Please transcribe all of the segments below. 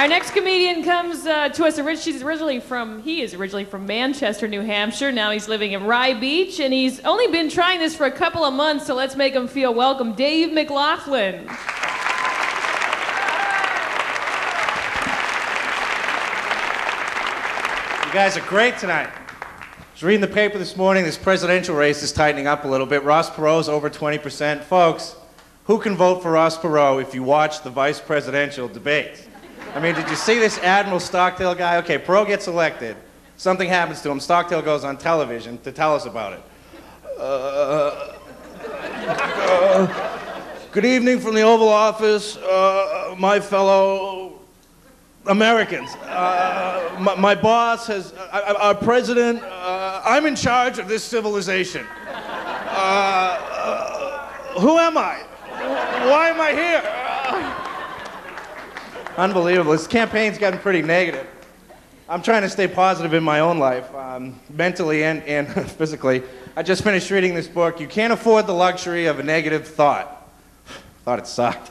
Our next comedian comes to us. He is originally from Manchester, New Hampshire. Now he's living in Rye Beach, and he's only been trying this for a couple of months, so let's make him feel welcome. Dave McLaughlin. You guys are great tonight. I was reading the paper this morning. This presidential race is tightening up a little bit. Ross Perot's over 20%. Folks, who can vote for Ross Perot if you watch the vice presidential debates? I mean, did you see this Admiral Stockdale guy? Okay, Perot gets elected. Something happens to him. Stockdale goes on television to tell us about it. Good evening from the Oval Office, my fellow Americans. My boss has, our president, I'm in charge of this civilization. Who am I? Why am I here? Unbelievable. This campaign's gotten pretty negative. I'm trying to stay positive in my own life, mentally and physically. I just finished reading this book, You Can't Afford the Luxury of a Negative Thought. Thought it sucked.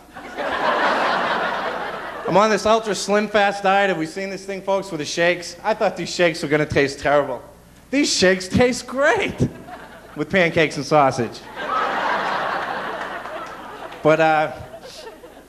I'm on this ultra slim fast diet. Have we seen this thing, folks, with the shakes? I thought these shakes were going to taste terrible. These shakes taste great with pancakes and sausage. But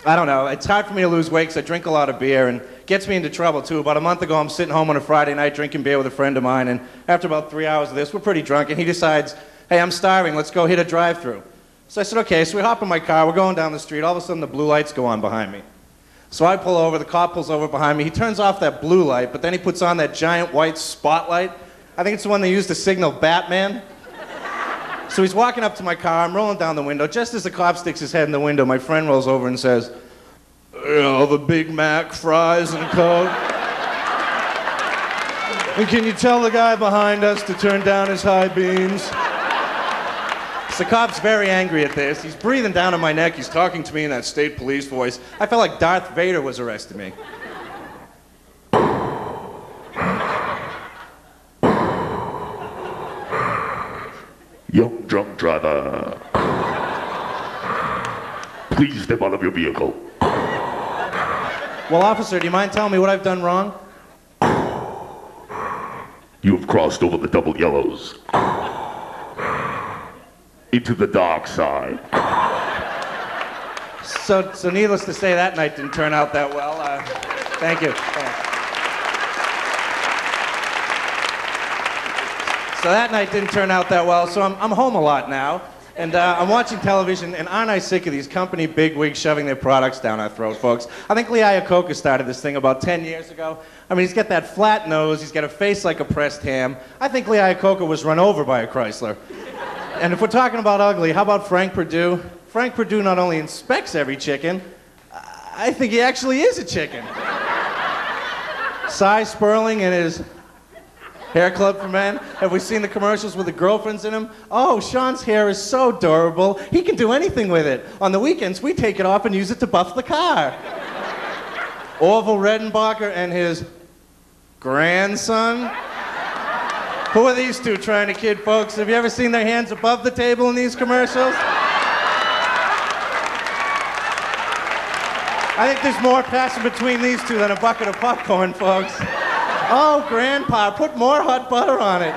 I don't know. It's hard for me to lose weight because I drink a lot of beer, and it gets me into trouble too. About a month ago, I'm sitting home on a Friday night drinking beer with a friend of mine, and after about 3 hours of this, we're pretty drunk, and he decides, hey, I'm starving, let's go hit a drive-thru. So I said, okay, so we hop in my car, we're going down the street, all of a sudden the blue lights go on behind me. So I pull over, the cop pulls over behind me, he turns off that blue light, but then he puts on that giant white spotlight. I think it's the one they used to signal Batman. So he's walking up to my car, I'm rolling down the window. Just as the cop sticks his head in the window, my friend rolls over and says, the Big Mac, fries, and Coke. And can you tell the guy behind us to turn down his high beams? So the cop's very angry at this. He's breathing down on my neck. He's talking to me in that state police voice. I felt like Darth Vader was arresting me. Young drunk driver, please step out of your vehicle. Well, officer, do you mind telling me what I've done wrong? You have crossed over the double yellows into the dark side. So needless to say, that night didn't turn out that well. Thank you. So that night didn't turn out that well, so I'm home a lot now, and I'm watching television, and aren't I sick of these company bigwigs shoving their products down our throat, folks? I think Lee Iacocca started this thing about 10 years ago. I mean, he's got that flat nose, he's got a face like a pressed ham. I think Lee Iacocca was run over by a Chrysler. And if we're talking about ugly, how about Frank Perdue? Frank Perdue not only inspects every chicken, I think he actually is a chicken. Cy Sperling and his Hair Club for Men. Have we seen the commercials with the girlfriends in them? Oh, Sean's hair is so durable. He can do anything with it. On the weekends, we take it off and use it to buff the car. Orville Redenbacher and his grandson. Who are these two trying to kid folks? Have you ever seen their hands above the table in these commercials? I think there's more passing between these two than a bucket of popcorn, folks. Oh, Grandpa, put more hot butter on it.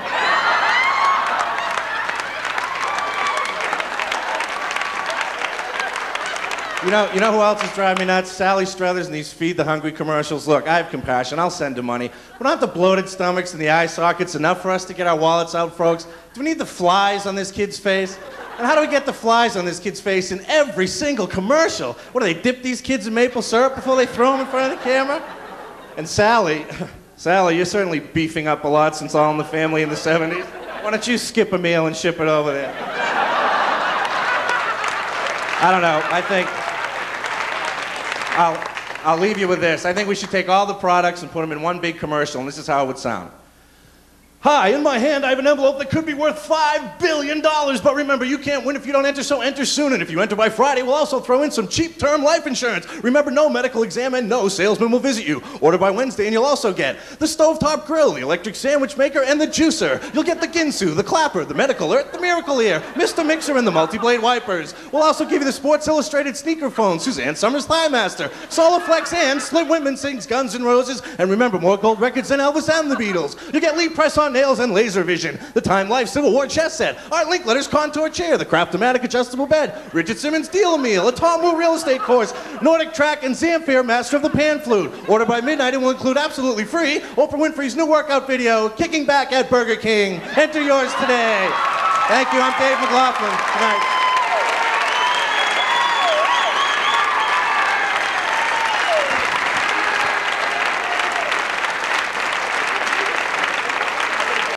You know who else is driving me nuts? Sally Struthers and these Feed the Hungry commercials. Look, I have compassion. I'll send them money. We don't have the bloated stomachs and the eye sockets enough for us to get our wallets out, folks. Do we need the flies on this kid's face? And how do we get the flies on this kid's face in every single commercial? What, do they dip these kids in maple syrup before they throw them in front of the camera? And Sally, you're certainly beefing up a lot since All in the Family in the 70s. Why don't you skip a meal and ship it over there? I don't know. I think I'll leave you with this. I think we should take all the products and put them in one big commercial, and this is how it would sound. Hi, in my hand I have an envelope that could be worth $5 billion, but remember, you can't win if you don't enter, so enter soon. And if you enter by Friday, we'll also throw in some cheap term life insurance. Remember, no medical exam and no salesman will visit you. Order by Wednesday and you'll also get the stovetop grill, the electric sandwich maker, and the juicer. You'll get the Ginsu, the clapper, the medical alert, the miracle ear, Mr. Mixer, and the multi-blade wipers. We'll also give you the Sports Illustrated sneaker phone, Suzanne Summers Thigh Master, Soliflex, and Slim Whitman sings Guns N' Roses, and remember, more gold records than Elvis and the Beatles. You get Lee press-on nails and laser vision, the Time Life Civil War chess set, Art Linkletter's contour chair, the Craft-O-Matic adjustable bed, Richard Simmons deal meal, a Tom Wu real estate course, Nordic Track, and Zamfir Master of the Pan Flute. Order by midnight and will include absolutely free Oprah Winfrey's new workout video, Kicking Back at Burger King. Enter yours today. Thank you. I'm Dave McLaughlin. Good night.